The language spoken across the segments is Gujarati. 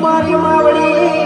મારી માવડી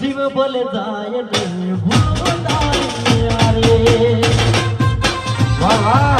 જીવ ભલે જાય વાહ વાહ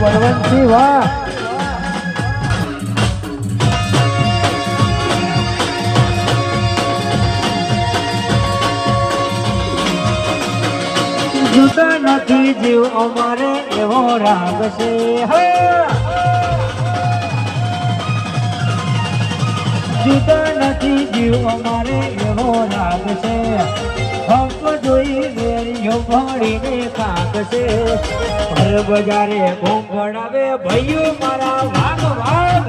બળવંતસિંહ વાહ. જુદા નથી જીવ અમારે એવો રાગ છે. જુદા નથી જીવ અમારે એવો રાગ છે. હક જોઈ વેરીઓ ભણીને કાક છે. હર બજારે ઘૂંઘણાવે ભાઈઓ મારા વાગ વાગ.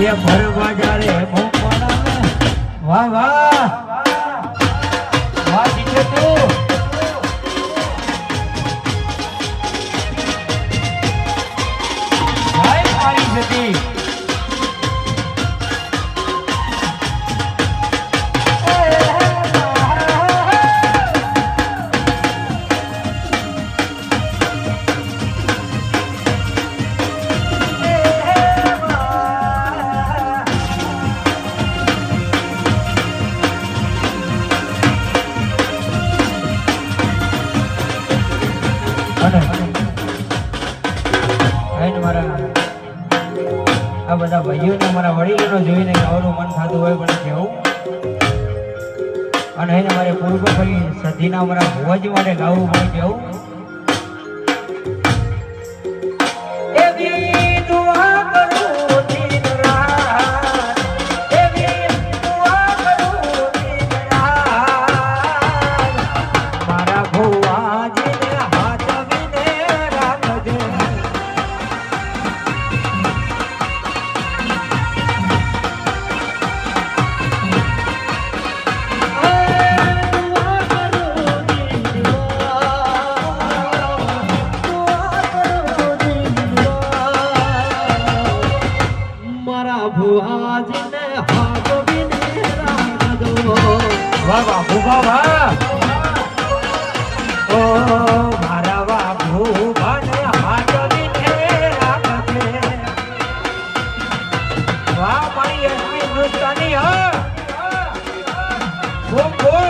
ये भर बाजारे वाह वाह वाह दीजिए तू भाई पारी जती આ બધા ભાઈઓને મારા વડીલોનો જોઈને ગાવાનું મન થતું હોય પણ કેવું. અને એને મારે પૂર્વ ફરી સદીના મારા ભુવાજી માટે ગાવું પણ કેવું. વાહ વાહ ભૂભા વાહ. ઓ મારા વાહ ભૂભાને હાથ વિને રાખજે. વાહ મારી અશ્મી હિન્દુસ્તાની હા. બોલ બોલ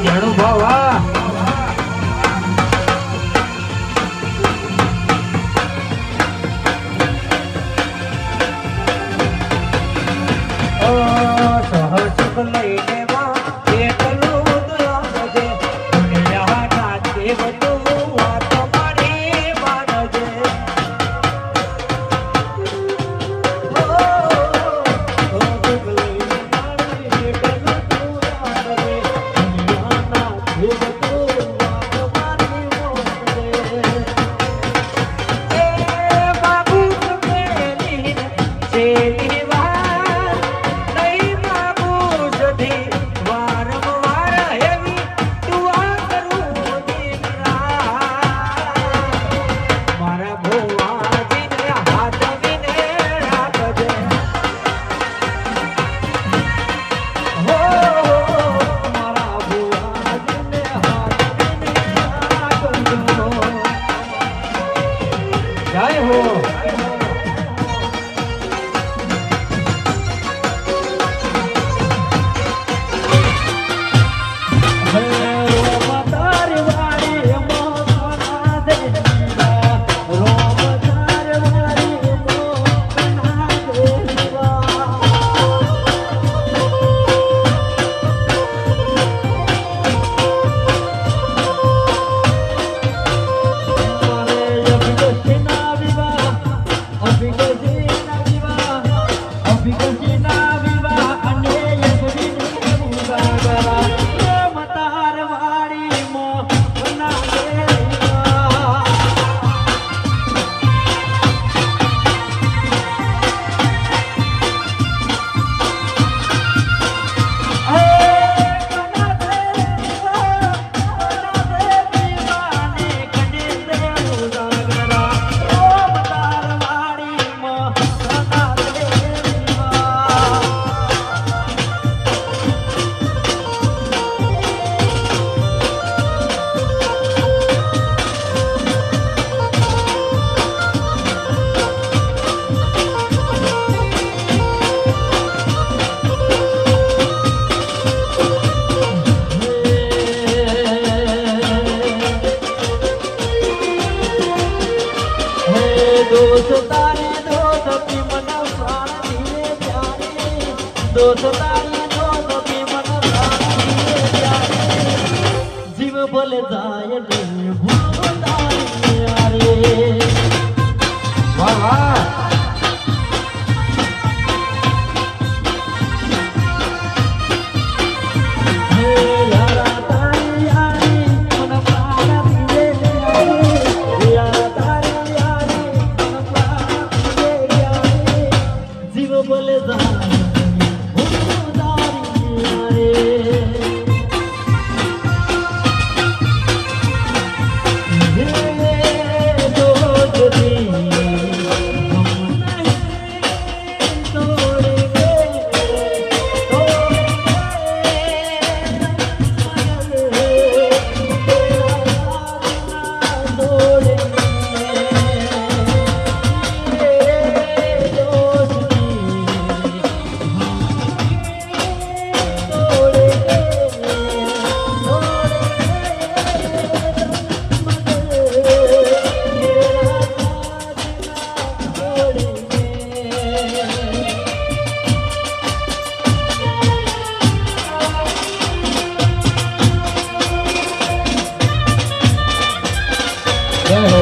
જાણું ભાવ વાહ. સહજ લઈને Thank you. સતાઈ જો તમે મન રાખીએ ત્યારે જીવ ભલે જાય ને ભૂલ તારી યારે વાહ વાહ હે યારા તારી યારી મન પ્રાણ દીવે યારી યારા તારી યારી મન પ્રાણ દીવે યારી જીવ ભલે જાય ભૂલ તારી યારે જો જોતી જય હો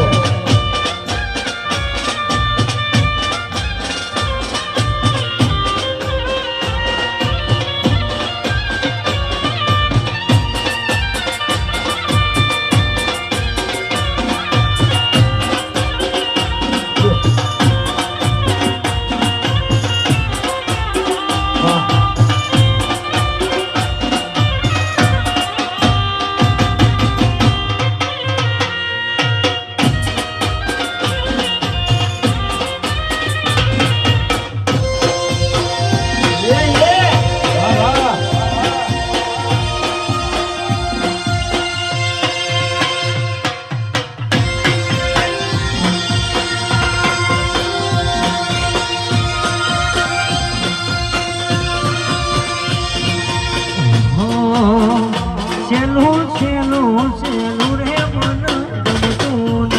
છેલ્લું છેલ્લું છેલ્લું રે મન ગમતું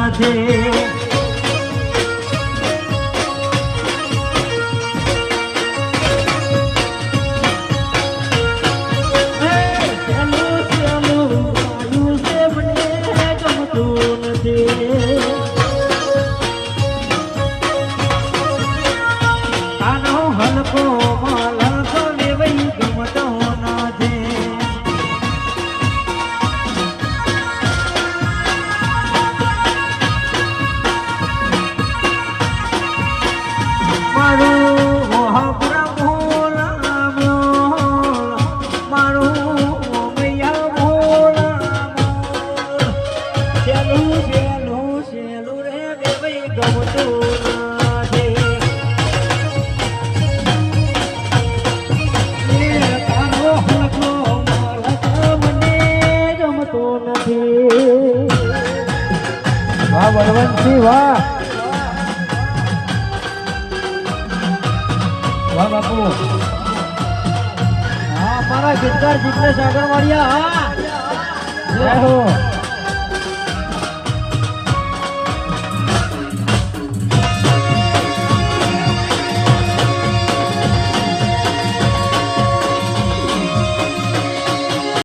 નથી છેલ્લું છેલ્લું આવ્યું છે મને ગમતું નથી આનો હલકો હલકો લેવાઈ ગમતો નથી મારું મોહબ્બત ભોલા મોલ મારું મૈયા ભોલા મોલ છેલ્લું છેલ્લું છેલ્લું રે દેવાઈ ગમતું નથી એ તારો હલકો હલકો મને ગમતો નથી વાહ બળવંતસિંહ વાહ વાહ બાપુ હા મારા ગીતકાર જીગ્નેશ આગળવાડિયા હા જય હો